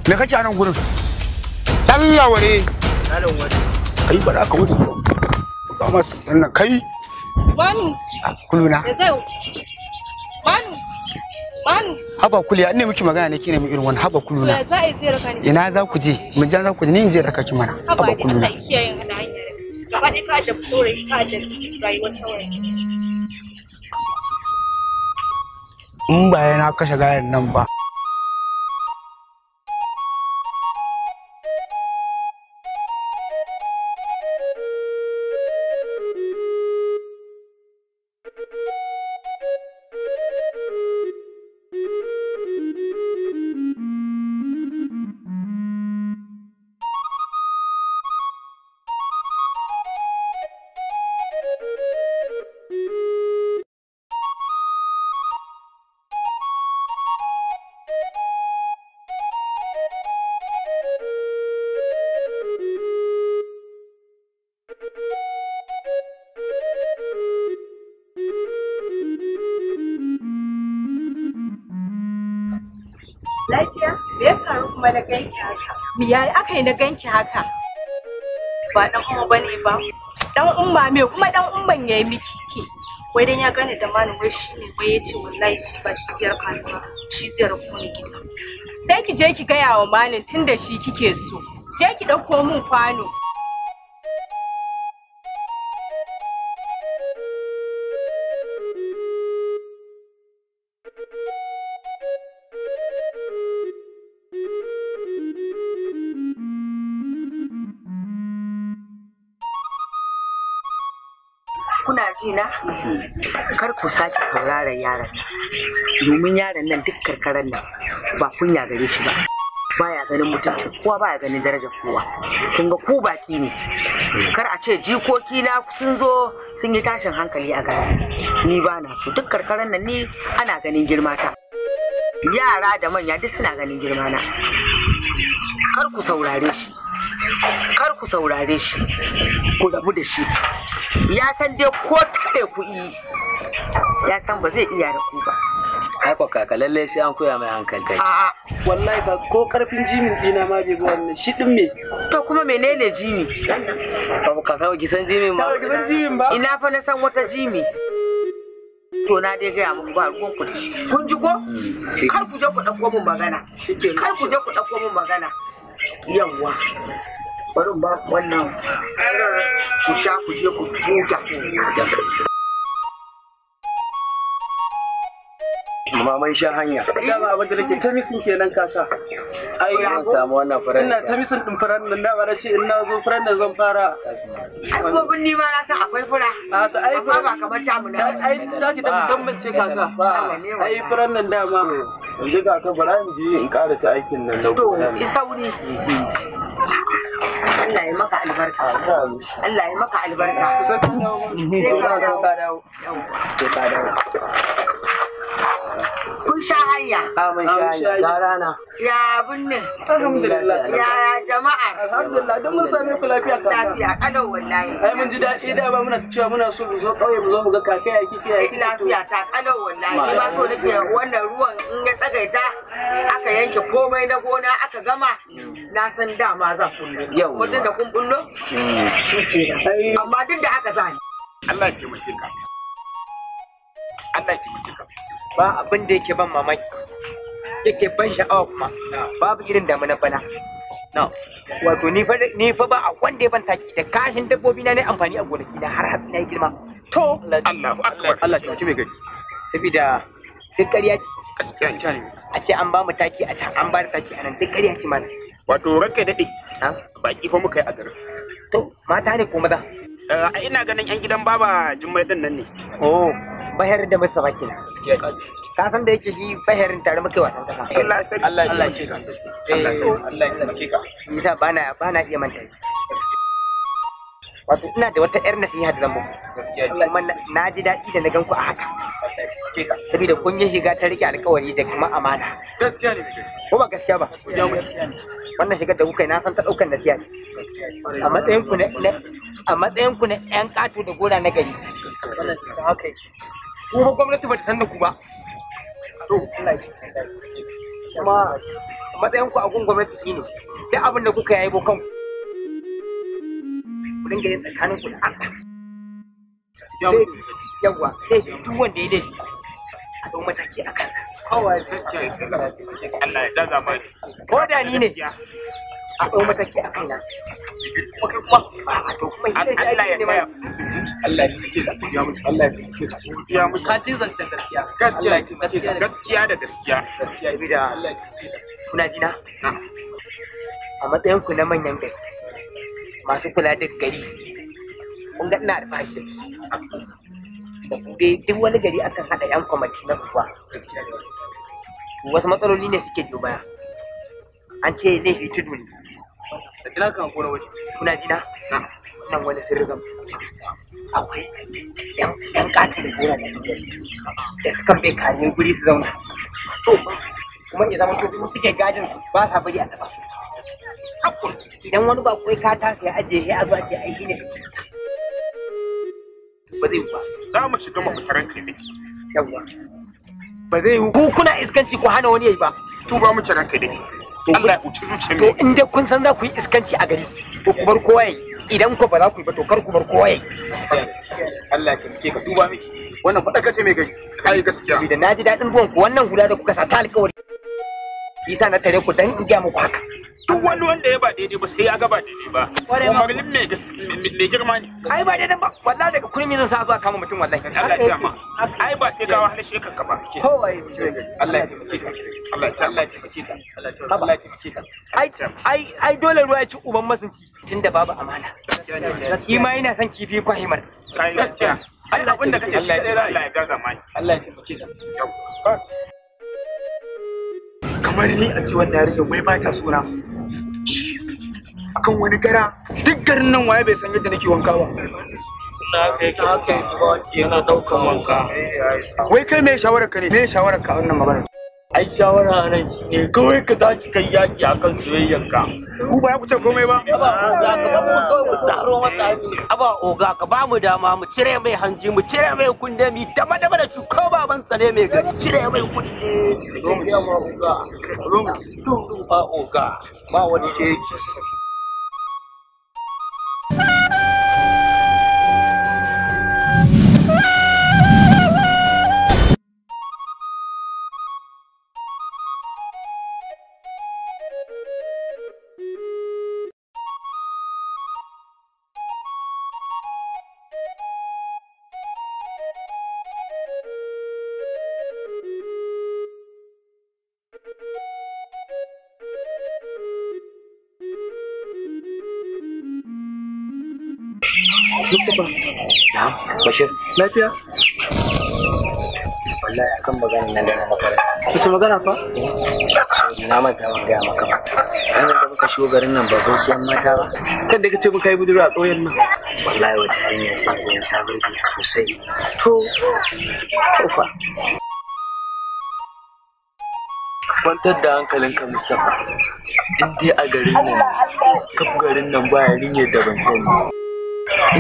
Me kake a nan gurin? Allah ware. Malam wani. Kai ba za ka wuce. Ba masu sannan kai. Manu. Kuluna. Da zai. Manu. Manu. Haba kuliya ne miki magana ne kine mu irin wannan haba kuluna. Ya za a yi zai raka ni. Ina za ku je? Mu je za ku je ni in je raka ki mana. Haba kuluna. Allah kiyaye hana hanya. Gaba ɗaya ka da saurayi ka da rayuwar saurayi. In ba yana kashe gayan nan ba. Lafiya? Me ya faru kuma na ganki haka? Me ya aka yi na ganki haka? Ba dan umma bane ba. Dan umma me kuma dan umman yayi miki ke? Wai dan ya gane da malam wai shine wai yace wallahi shi ba shi ziyar kanuwa, shi ziyar ku ne gida. Sai ki je ki gaya wa malam tunda shi kike so. Je ki dauko min kwano. Kuna jina kar ku sake sauraron yaron nan domin yaron nan duk karkaran nan ba kunya gare shi ba baya ganin mutunci kowa baya ganin darajar kowa kun ga ku baki ne kar a ce jikoki na sun zo sun yi tashin hankali a gari ni ba na so duk karkaran nan ni ana ganin girma ta yara da manya duk suna ganin girma na kar ku saurare shi kar ku saurare shi ku rabu da shi ya san dai ko tare ku yi ya san ba zai iya da ku ba ai kwa kaka lalle sai an koya mai hankali kai a'a wallahi ba ko karfin jimin dina ma bai ga wannan shi din me to kuma menene jimi ba ka kawo kisan jimin ma ka san jimin ba ina fa na san wata jimi to na dai gaya muku ba ruwan ku kun ji ko kar ku je ku dauko mun magana kar ku je ku dauko mun magana yawwa bari ba wannan ku sha ku je ku huta Maman sha hanya. Dama abin da nake ta misin kenan kaka. Ai Zan samu wannan furen. ina ta misin din furen nan da ba ce in na zo furen da zan fara. ai kuma binni ma na san akwai fura A to ai amma ba kamar tamu na ai za ki da musamman ce kaka. Ai furen nan dama. Yanzu ga ka bara in je in karasa aikin nan na to isauri Allah ya maka albarka Allah ya maka albarka Sai kin dawo. sai ka dawo Sai ka dawo. kun sha hanya Mun sha hanya. Ga rana. ya binne Alhamdulillah. ya jama'a Alhamdulillah don mun same ku lafiya kaka. lafiya kalau wallahi Ai mun ji daɗi da ba muna cewa muna so mu zo ƙauye mu zo mu ga kaka ya kike ya kike. lafiya ta kalau wallahi ni ba so nake wannan ruwan in ya tsagaita aka yanke komai na gona aka gama na san dama zan kullu Yau. mutum da kun kullu shi ke Ai amma duk da haka zan Allah ya taimake ka. Allah ya taimake ka. ba abin da yake ban mamaki yake ban sha'awa kuma babu irin damuna bana wato ni fa ba a wanda ya ban taki da kashin dabbobi na ne amfani a gonaki na har hatsi na yi girma to Allahu akbar. Allah ta mai gari saboda duk ƙarya ce Gaskiya ne. a ce an ba mu taki a can an ba da taki a nan duk ƙarya ce mana Wato ranka daɗe. Baki fa muka yi a garin. to mata ne ko maza Ina ganin 'yan gidan baba Jummai din nan ne. oh bahar da masa baki na ka san da yake shi baharin tare muke wasan kasa Allah ya sani. Allah ya ce ka. Allah ya taimake ka yasa bana iya manta wato ina da wata yar nasiha da zan muku kuma na ji daɗi da na gan ku a haka saboda kun yi shiga ta rike alƙawari da kuma amana. Gaskiya ne. Ko ba gaskiya ba? Wannan shigar da kuka yi na san ta ɗaukar nasiya ce. A matsayin ku na ƴan ƙato da gora na gari. Kuma gwamnati ba ta san da ku ba. Kuma a matsayin ku a gun gwamnati shi ne duk abin da kuka yi bokan ku dinga yin tsakanin ku da Allah. Yawwa sai duk wanda ya laifi a ɗau mataki a kansa. Kawai gaskiya ya Allah ya jaza mai. Ko da ni ne a ɗau mataki a kaina. Allah ya tsaya. Allah ya kike da ya mutu. Allah ya kike da ya mutu. Ka ci zancen gaskiya. Gaskiya da gaskiya. Gaskiya bi da Allah kuna jina? A matsayin ku na manyan gari masu kula da gari kun ga ina alfahari da ku dai duk wani gari akan haɗa yan kwamati na kuwa wasu matsaloli ne suke biyo baya an ce laifi tudu ne Da kina kan kora waje. kuna jina? Nan wani sirrigan akwai yan ƙaton gora da sukan bai kare guri su zauna to kuma ya zama to suke gajin su ba sa bari a taɓa su idan wani ba kai ka tasa ya ajiye ya zuwa ce ai ne ba zai ba Za mu shiga mafitaran kai ne. yawa ba zai yi ku kuna iskanci ku hana wani yayi ba Tuba mu ranka ne. Allah ya uci zuciyar to mu. in dai kun san za ku yi iskanci a gari to ku bar kowa yayi idan ku ba za ku yi ba to kar ku bar kowa yayi Allah ya kike ka tuba miki. Wannan faɗa kace mai gari. Kai gaskiya. da na ji daɗin zuwan ku wannan hula da kuka sa ta alƙawari isa na tare ku dan in gaya muku haka Duk wani wanda ya ba daidai ba sai ya ga ba daidai ba. Umarnin mai girma ne. ai ba daidai ba wallahi daga kurmi zan sa zuwa kama mutum wallahi Allah ya jama. Ai ba sai ka wahala shi kanka ba. kowa Allah ya taimake ka. Allah ya taimake ka. Allah ya taimake ka. ai dole ruwa ya ci uban masunci tunda babu amana shi ma yana son kifi kwahimar Kai gaskiya. Allah abinda kace shi dai Allah ya gaza mai. Allah ya taimake ka kamar ni a ce wannan yarinya wai ba ta suna akan wani gara duk garin nan waye bai san yadda nake wanka ba Na kai yana daukan wanka. wai kai me shawarar ka ne me shawarar ka a wannan magana Ai shawara nan shine kawai ka tashi kai yaki akan soyayyarka. ku ba ya kuce komai ba Za ka ban mu kawai mu tsaro mata aba oga ka ba mu dama mu cire mai hanji mu cire mai kunde mi dama da shi ko baban tsare mai gari cire mai kunde ya ma oga ba oga ba wani ce Bashir. Lafiya? Wallahi akan magana nan da na makara. Wace magana fa? Na manta ban gaya maka ba. Ranar da muka shigo garin nan ba kun siyan mata ba. Kan da kace muka yi budurwa a ƙauyen nan. Wallahi wata hanya ce da ta burge sosai. To fa. kwantar da hankalinka Mustapha in dai a garin nan kaf garin nan ba yarinyar da ban sani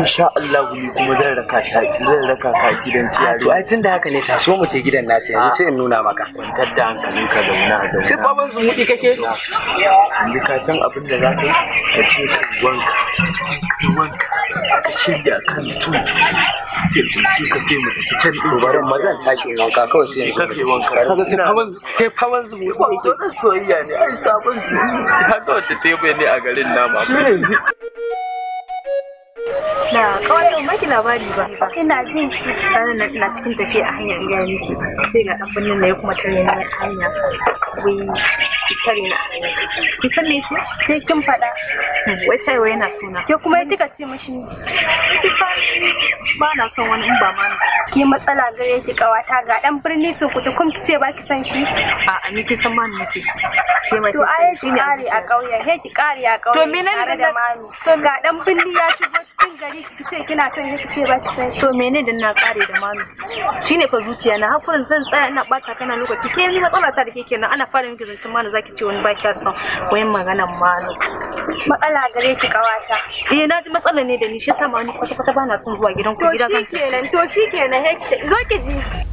insha Allah ni kuma zan raka ka gidan siyari To ai tunda haka ne taso mu je gidan nasu yanzu sai in nuna maka. kwantar da hankalinka da wuna Sai baban su mudi kake? yanzu ka san abin da za ka yi ka ce ka wanka ka shirya kan tu sai ka sai mu tafi can To bari mazan tashi in wanka kawai sai in zo. kake wanka Kaga sai faman su mudi. wato na soyayya ne ai sabon su haka wata tebe ne a garin nama Na kawai ban baki labari ba. Ina jin ranar nan ina cikin tafiya a hanyar gaya miki sai ga dan birnin ne kuma tare ni a hanya. Wai ki tare na hanya. Ki san me ce? Sai kin faɗa Wai ta wai yana suna. Ke kuma kika ce mishi ni. Kisa ba na son wani in ba ma ni. Ki matsala gare ki kawata ga dan birni su kuta kun ce ba ki san shi. A'a ni kin san ma ni nake so. Ke ma to ai shi ne a kauye. He ki kare a kauye. To menene da mami? To ga dan birni ya shigo cikin gari ki ce kina son ki ce ba ki san shi. To menene da na kare da mami? Shine fa zuciya na hakurin zan tsaya ina bata kana lokaci. Ke ni matsala ta da ke kenan ana fara miki zancen mana zaki ce wani ba ki son wayan maganan mano. Matsala gare ki kawata. Na ji matsala ne da ni shi yasa ma ni kwata-kwata ba na son zuwa gidan ku gida zan. To shikenan he zo ki ji.